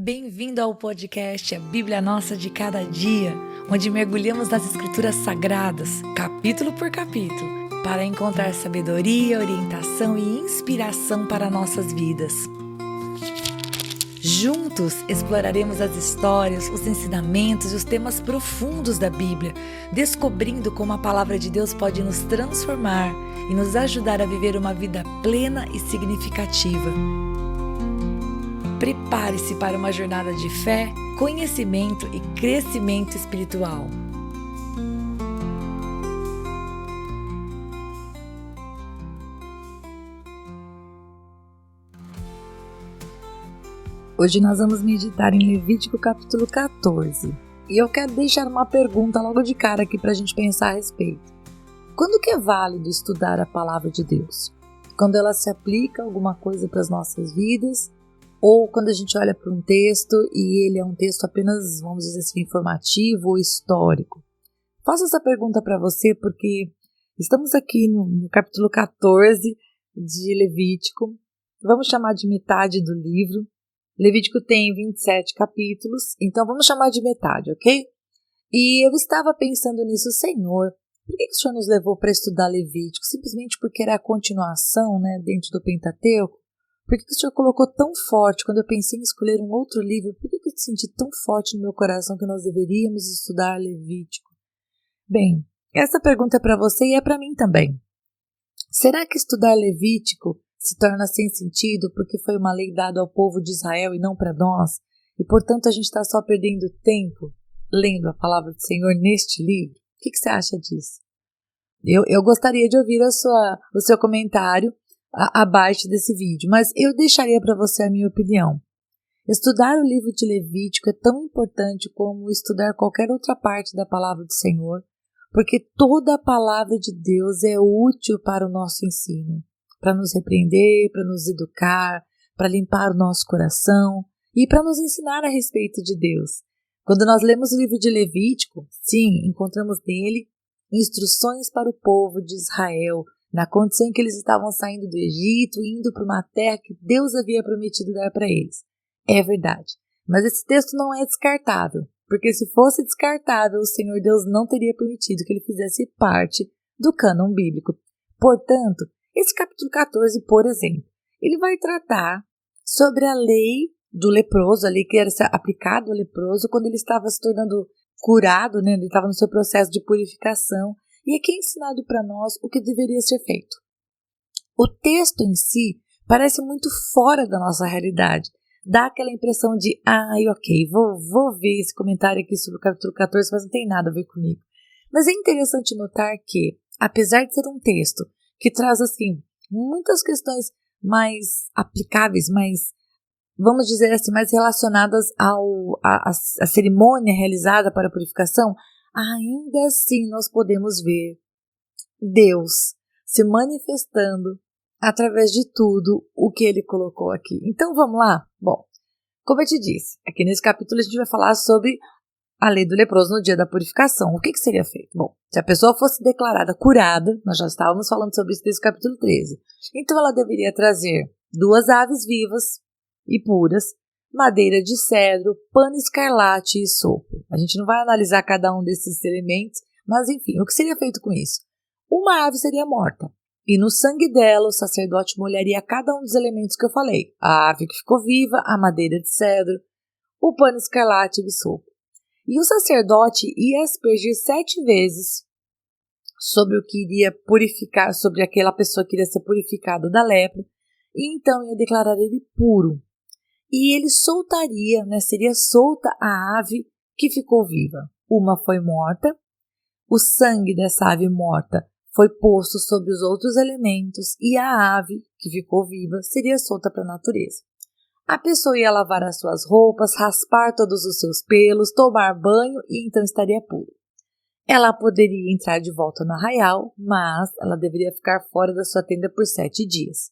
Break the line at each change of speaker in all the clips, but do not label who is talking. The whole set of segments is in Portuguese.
Bem-vindo ao podcast A Bíblia Nossa de Cada Dia, onde mergulhamos nas Escrituras Sagradas, capítulo por capítulo, para encontrar sabedoria, orientação e inspiração para nossas vidas. Juntos exploraremos as histórias, os ensinamentos e os temas profundos da Bíblia, descobrindo como a palavra de Deus pode nos transformar e nos ajudar a viver uma vida plena e significativa. Prepare-se para uma jornada de fé, conhecimento e crescimento espiritual. Hoje nós vamos meditar em Levítico capítulo 14. E eu quero deixar uma pergunta logo de cara aqui para a gente pensar a respeito. Quando que é válido estudar a palavra de Deus? Quando ela se aplica a alguma coisa para as nossas vidas? Ou quando a gente olha para um texto e ele é um texto apenas, vamos dizer assim, informativo ou histórico? Faço essa pergunta para você porque estamos aqui no capítulo 14 de Levítico. Vamos chamar de metade do livro. Levítico tem 27 capítulos, então vamos chamar de metade, ok? E eu estava pensando nisso, Senhor, por que o Senhor nos levou para estudar Levítico? Simplesmente porque era a continuação, né, dentro do Pentateuco? Por que o Senhor colocou tão forte, quando eu pensei em escolher um outro livro, por que eu senti tão forte no meu coração que nós deveríamos estudar Levítico? Bem, essa pergunta é para você e é para mim também. Será que estudar Levítico se torna sem sentido porque foi uma lei dada ao povo de Israel e não para nós? E, portanto, a gente está só perdendo tempo lendo a palavra do Senhor neste livro? O que você acha disso? Eu gostaria de ouvir o seu comentário abaixo desse vídeo, mas eu deixaria para você a minha opinião. Estudar o livro de Levítico é tão importante como estudar qualquer outra parte da palavra do Senhor, porque toda a palavra de Deus é útil para o nosso ensino, para nos repreender, para nos educar, para limpar o nosso coração e para nos ensinar a respeito de Deus. Quando nós lemos o livro de Levítico, sim, encontramos nele instruções para o povo de Israel, na condição em que eles estavam saindo do Egito e indo para uma terra que Deus havia prometido dar para eles. É verdade. Mas esse texto não é descartável, porque se fosse descartável, o Senhor Deus não teria permitido que ele fizesse parte do cânon bíblico. Portanto, esse capítulo 14, por exemplo, ele vai tratar sobre a lei do leproso, a lei que era aplicada ao leproso quando ele estava se tornando curado, né? Ele estava no seu processo de purificação. E aqui é ensinado para nós o que deveria ser feito. O texto em si parece muito fora da nossa realidade. Dá aquela impressão de, ok, vou ver esse comentário aqui sobre o capítulo 14, mas não tem nada a ver comigo. Mas é interessante notar que, apesar de ser um texto que traz, assim, muitas questões mais aplicáveis, mais, vamos dizer assim, mais relacionadas à cerimônia realizada para a purificação, ainda assim nós podemos ver Deus se manifestando através de tudo o que ele colocou aqui. Então vamos lá? Bom, como eu te disse, aqui nesse capítulo a gente vai falar sobre a lei do leproso no dia da purificação. O que seria feito? Bom, se a pessoa fosse declarada curada, nós já estávamos falando sobre isso desde o capítulo 13, então ela deveria trazer 2 aves vivas e puras, madeira de cedro, pano escarlate e sopo. A gente não vai analisar cada um desses elementos, mas enfim, o que seria feito com isso? Uma ave seria morta, e no sangue dela o sacerdote molharia cada um dos elementos que eu falei. A ave que ficou viva, a madeira de cedro, o pano escarlate e o sopo. E o sacerdote ia aspergir 7 vezes sobre o que iria purificar, sobre aquela pessoa que iria ser purificada da lepra, e então ia declarar ele puro. E ele soltaria, né, seria solta a ave que ficou viva. Uma foi morta, o sangue dessa ave morta foi posto sobre os outros elementos e a ave que ficou viva seria solta para a natureza. A pessoa ia lavar as suas roupas, raspar todos os seus pelos, tomar banho e então estaria pura. Ela poderia entrar de volta no arraial, mas ela deveria ficar fora da sua tenda por 7 dias.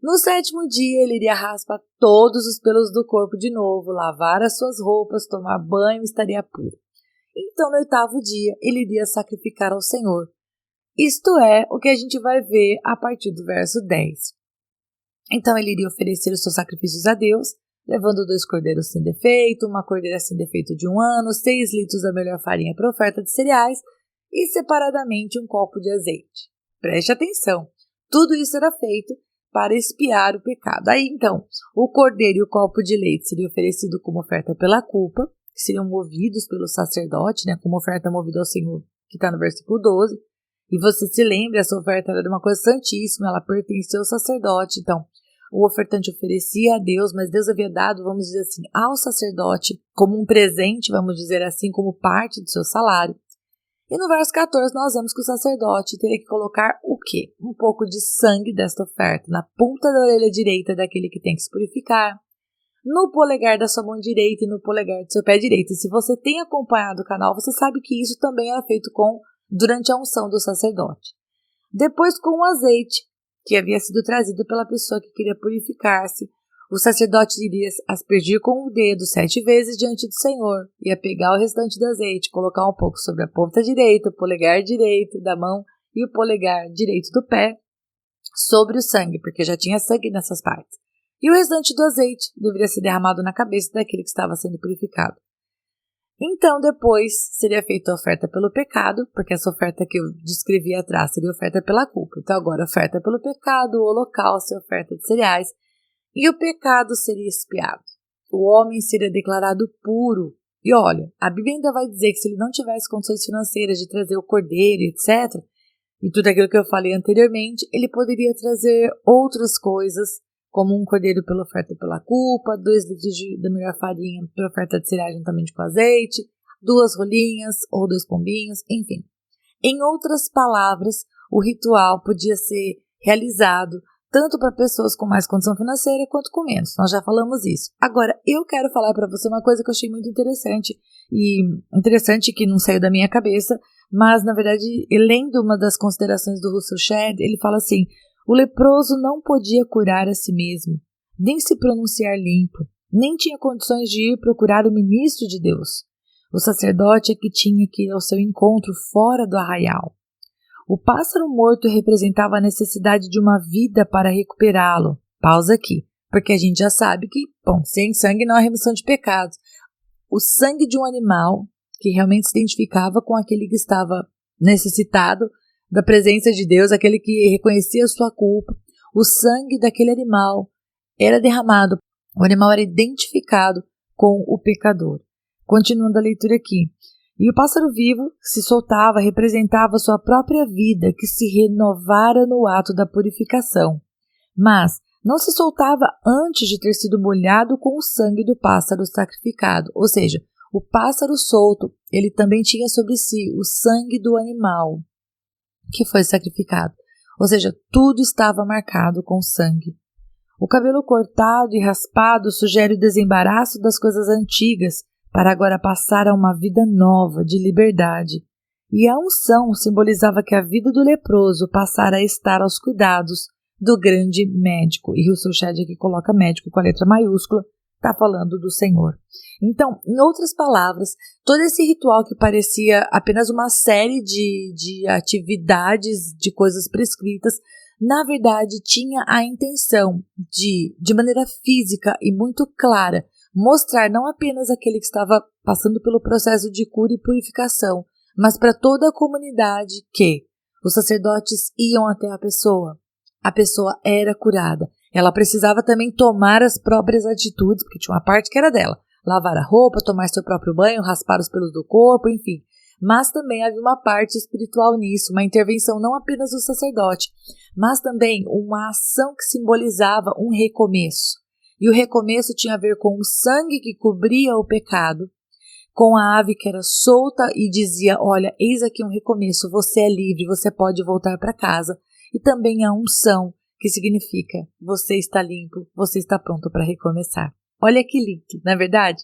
No 7º dia, ele iria raspar todos os pelos do corpo de novo, lavar as suas roupas, tomar banho e estaria puro. Então, no 8º dia, ele iria sacrificar ao Senhor. Isto é o que a gente vai ver a partir do verso 10. Então, ele iria oferecer os seus sacrifícios a Deus, levando 2 cordeiros sem defeito, uma cordeira sem defeito de 1 ano, 6 litros da melhor farinha para oferta de cereais e separadamente um copo de azeite. Preste atenção, tudo isso era feito para expiar o pecado. Aí então, o cordeiro e o copo de leite seriam oferecidos como oferta pela culpa, que seriam movidos pelo sacerdote, né, como oferta movida ao Senhor, que está no versículo 12. E você se lembra, essa oferta era uma coisa santíssima, ela pertencia ao sacerdote. Então, o ofertante oferecia a Deus, mas Deus havia dado, vamos dizer assim, ao sacerdote como um presente, vamos dizer assim, como parte do seu salário. E no verso 14 nós vemos que o sacerdote teria que colocar o quê? Um pouco de sangue desta oferta na ponta da orelha direita daquele que tem que se purificar, no polegar da sua mão direita e no polegar do seu pé direito. E se você tem acompanhado o canal, você sabe que isso também era feito durante a unção do sacerdote. Depois, com o azeite que havia sido trazido pela pessoa que queria purificar-se, o sacerdote iria aspergir com o dedo 7 vezes diante do Senhor, ia pegar o restante do azeite, colocar um pouco sobre a ponta direita, o polegar direito da mão e o polegar direito do pé, sobre o sangue, porque já tinha sangue nessas partes. E o restante do azeite deveria ser derramado na cabeça daquele que estava sendo purificado. Então, depois, seria feita a oferta pelo pecado, porque essa oferta que eu descrevi atrás seria oferta pela culpa. Então, agora, oferta pelo pecado, o holocausto e oferta de cereais. E o pecado seria expiado. O homem seria declarado puro. E olha, a Bíblia ainda vai dizer que se ele não tivesse condições financeiras de trazer o cordeiro, etc., e tudo aquilo que eu falei anteriormente, ele poderia trazer outras coisas, como um cordeiro pela oferta pela culpa, 2 litros da melhor farinha pela oferta de cereais juntamente com azeite, 2 rolinhas ou 2 pombinhos, enfim. Em outras palavras, o ritual podia ser realizado tanto para pessoas com mais condição financeira quanto com menos. Nós já falamos isso. Agora, eu quero falar para você uma coisa que eu achei muito interessante, e interessante que não saiu da minha cabeça, mas, na verdade, lendo uma das considerações do Russell Shedd, ele fala assim: o leproso não podia curar a si mesmo, nem se pronunciar limpo, nem tinha condições de ir procurar o ministro de Deus. O sacerdote é que tinha que ir ao seu encontro fora do arraial. O pássaro morto representava a necessidade de uma vida para recuperá-lo. Pausa aqui, porque a gente já sabe que, sem sangue não há remissão de pecados. O sangue de um animal que realmente se identificava com aquele que estava necessitado da presença de Deus, aquele que reconhecia a sua culpa, o sangue daquele animal era derramado. O animal era identificado com o pecador. Continuando a leitura aqui. E o pássaro vivo se soltava, representava sua própria vida, que se renovara no ato da purificação. Mas não se soltava antes de ter sido molhado com o sangue do pássaro sacrificado. Ou seja, o pássaro solto, ele também tinha sobre si o sangue do animal que foi sacrificado. Ou seja, tudo estava marcado com sangue. O cabelo cortado e raspado sugere o desembaraço das coisas antigas, para agora passar a uma vida nova de liberdade. E a unção simbolizava que a vida do leproso passara a estar aos cuidados do grande médico. E Russell Shedd aqui coloca médico com a letra maiúscula, está falando do Senhor. Então, em outras palavras, todo esse ritual que parecia apenas uma série de atividades, de coisas prescritas, na verdade tinha a intenção de maneira física e muito clara, mostrar não apenas aquele que estava passando pelo processo de cura e purificação, mas para toda a comunidade que os sacerdotes iam até a pessoa era curada. Ela precisava também tomar as próprias atitudes, porque tinha uma parte que era dela, lavar a roupa, tomar seu próprio banho, raspar os pelos do corpo, enfim. Mas também havia uma parte espiritual nisso, uma intervenção não apenas do sacerdote, mas também uma ação que simbolizava um recomeço. E o recomeço tinha a ver com o sangue que cobria o pecado, com a ave que era solta e dizia: olha, eis aqui um recomeço, você é livre, você pode voltar para casa. E também a unção, que significa: você está limpo, você está pronto para recomeçar. Olha que lindo, não é verdade?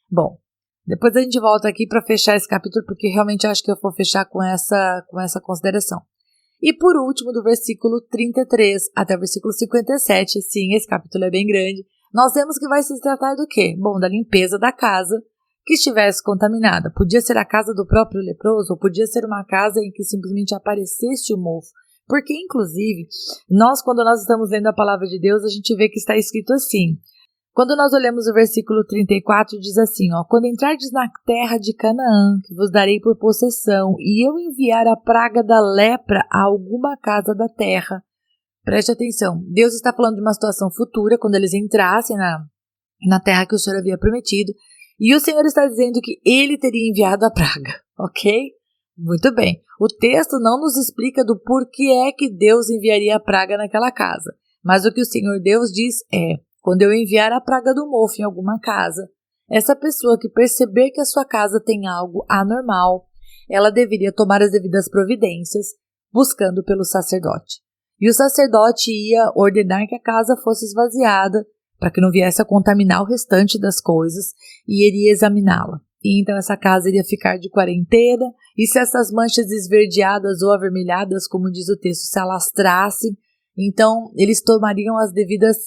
Bom, depois a gente volta aqui para fechar esse capítulo, porque realmente acho que eu vou fechar com essa consideração. E por último, do versículo 33 até o versículo 57, sim, esse capítulo é bem grande, nós vemos que vai se tratar do quê? Bom, da limpeza da casa que estivesse contaminada. Podia ser a casa do próprio leproso, ou podia ser uma casa em que simplesmente aparecesse o mofo. Porque, inclusive, quando nós estamos lendo a palavra de Deus, a gente vê que está escrito assim: Quando nós olhamos o versículo 34, diz assim, quando entrardes na terra de Canaã, que vos darei por possessão, e eu enviar a praga da lepra a alguma casa da terra. Preste atenção, Deus está falando de uma situação futura, quando eles entrassem na terra que o Senhor havia prometido, e o Senhor está dizendo que ele teria enviado a praga, ok? Muito bem, o texto não nos explica do porquê é que Deus enviaria a praga naquela casa, mas o que o Senhor Deus diz é: quando eu enviar a praga do mofo em alguma casa, essa pessoa que perceber que a sua casa tem algo anormal, ela deveria tomar as devidas providências, buscando pelo sacerdote. E o sacerdote ia ordenar que a casa fosse esvaziada, para que não viesse a contaminar o restante das coisas, e ele ia examiná-la. E então essa casa iria ficar de quarentena, e se essas manchas esverdeadas ou avermelhadas, como diz o texto, se alastrassem, então eles tomariam as devidas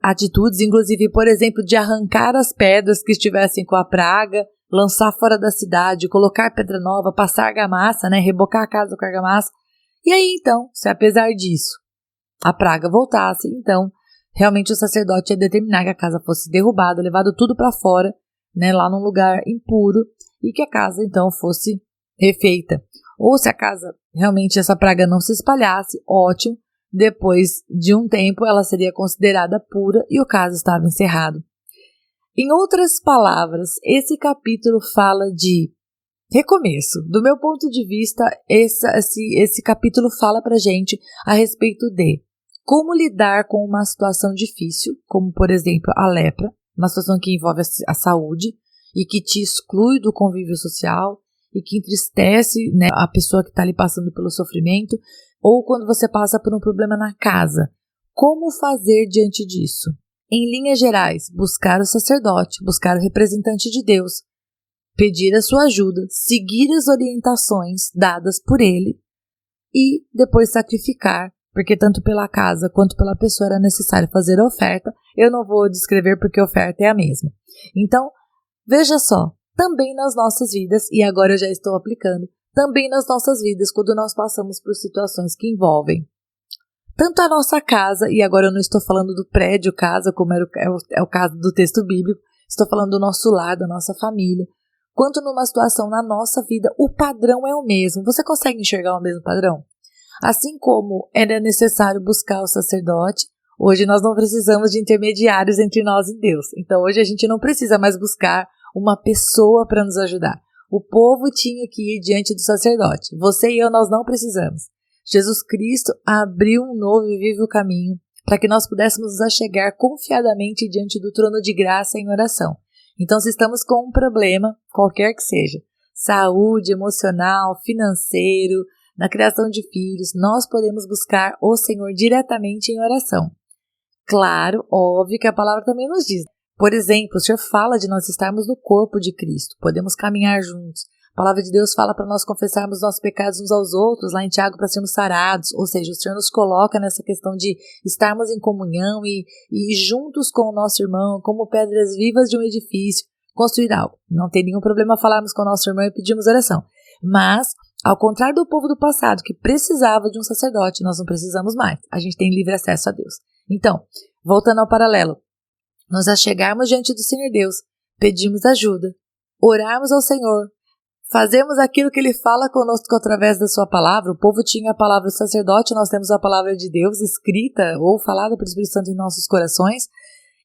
atitudes, inclusive, por exemplo, de arrancar as pedras que estivessem com a praga, lançar fora da cidade, colocar pedra nova, passar argamassa, rebocar a casa com argamassa. E aí, então, se apesar disso a praga voltasse, então, realmente o sacerdote ia determinar que a casa fosse derrubada, levado tudo para fora, lá num lugar impuro, e que a casa, então, fosse refeita. Ou se a casa, realmente, essa praga não se espalhasse, ótimo, depois de um tempo ela seria considerada pura e o caso estava encerrado. Em outras palavras, esse capítulo fala de recomeço. Do meu ponto de vista, esse capítulo fala pra gente a respeito de como lidar com uma situação difícil, como por exemplo a lepra, uma situação que envolve a saúde e que te exclui do convívio social e que entristece a pessoa que está ali passando pelo sofrimento, ou quando você passa por um problema na casa. Como fazer diante disso? Em linhas gerais, buscar o sacerdote, buscar o representante de Deus, pedir a sua ajuda, seguir as orientações dadas por ele e depois sacrificar, porque tanto pela casa quanto pela pessoa era necessário fazer a oferta. Eu não vou descrever porque a oferta é a mesma. Então, veja só, também nas nossas vidas, e agora eu já estou aplicando, também nas nossas vidas, quando nós passamos por situações que envolvem tanto a nossa casa, e agora eu não estou falando do prédio casa, como é o caso do texto bíblico, estou falando do nosso lar, da nossa família, quanto numa situação na nossa vida, o padrão é o mesmo. Você consegue enxergar o mesmo padrão? Assim como era necessário buscar o sacerdote, hoje nós não precisamos de intermediários entre nós e Deus. Então hoje a gente não precisa mais buscar uma pessoa para nos ajudar. O povo tinha que ir diante do sacerdote. Você e eu, nós não precisamos. Jesus Cristo abriu um novo e vivo caminho para que nós pudéssemos nos achegar confiadamente diante do trono de graça em oração. Então, se estamos com um problema, qualquer que seja, saúde, emocional, financeiro, na criação de filhos, nós podemos buscar o Senhor diretamente em oração. Claro, óbvio que a palavra também nos diz. Por exemplo, o Senhor fala de nós estarmos no corpo de Cristo, podemos caminhar juntos. A palavra de Deus fala para nós confessarmos nossos pecados uns aos outros, lá em Tiago, para sermos sarados. Ou seja, o Senhor nos coloca nessa questão de estarmos em comunhão e juntos com o nosso irmão, como pedras vivas de um edifício, construir algo. Não tem nenhum problema falarmos com o nosso irmão e pedirmos oração. Mas, ao contrário do povo do passado, que precisava de um sacerdote, nós não precisamos mais. A gente tem livre acesso a Deus. Então, voltando ao paralelo, nós achegarmos diante do Senhor Deus, pedirmos ajuda, orarmos ao Senhor, fazemos aquilo que Ele fala conosco através da sua palavra. O povo tinha a palavra do sacerdote, nós temos a palavra de Deus escrita ou falada pelo Espírito Santo em nossos corações,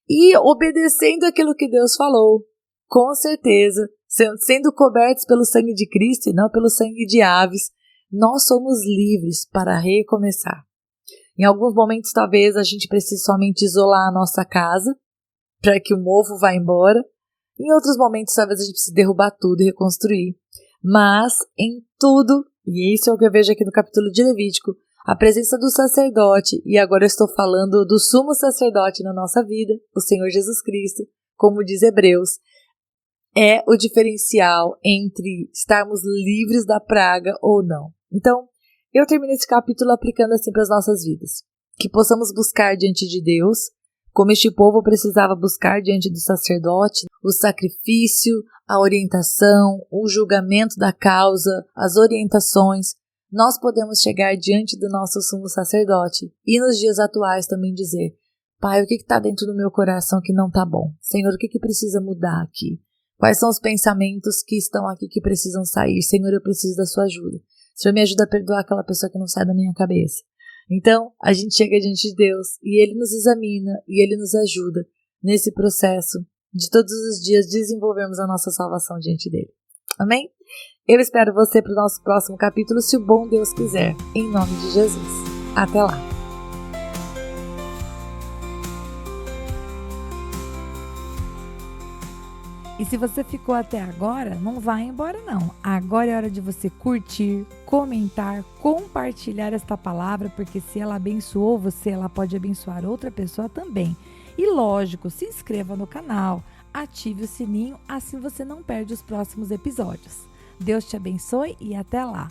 e obedecendo aquilo que Deus falou, com certeza, sendo cobertos pelo sangue de Cristo e não pelo sangue de aves, nós somos livres para recomeçar. Em alguns momentos, talvez, a gente precise somente isolar a nossa casa, para que o mofo vá embora. Em outros momentos, talvez a gente precise derrubar tudo e reconstruir. Mas, em tudo, e isso é o que eu vejo aqui no capítulo de Levítico, a presença do sacerdote, e agora eu estou falando do sumo sacerdote na nossa vida, o Senhor Jesus Cristo, como diz Hebreus, é o diferencial entre estarmos livres da praga ou não. Então, eu termino esse capítulo aplicando assim para as nossas vidas. Que possamos buscar diante de Deus, como este povo precisava buscar diante do sacerdote, o sacrifício, a orientação, o julgamento da causa, as orientações. Nós podemos chegar diante do nosso sumo sacerdote e nos dias atuais também dizer: Pai, o que está dentro do meu coração que não está bom? Senhor, o que precisa mudar aqui? Quais são os pensamentos que estão aqui que precisam sair? Senhor, eu preciso da sua ajuda. Senhor, me ajuda a perdoar aquela pessoa que não sai da minha cabeça. Então, a gente chega diante de Deus e Ele nos examina e Ele nos ajuda nesse processo de todos os dias desenvolvermos a nossa salvação diante dEle. Amém? Eu espero você para o nosso próximo capítulo, se o bom Deus quiser. Em nome de Jesus. Até lá!
E se você ficou até agora, não vai embora não. Agora é hora de você curtir, comentar, compartilhar esta palavra, porque se ela abençoou você, ela pode abençoar outra pessoa também. E lógico, se inscreva no canal, ative o sininho, assim você não perde os próximos episódios. Deus te abençoe e até lá!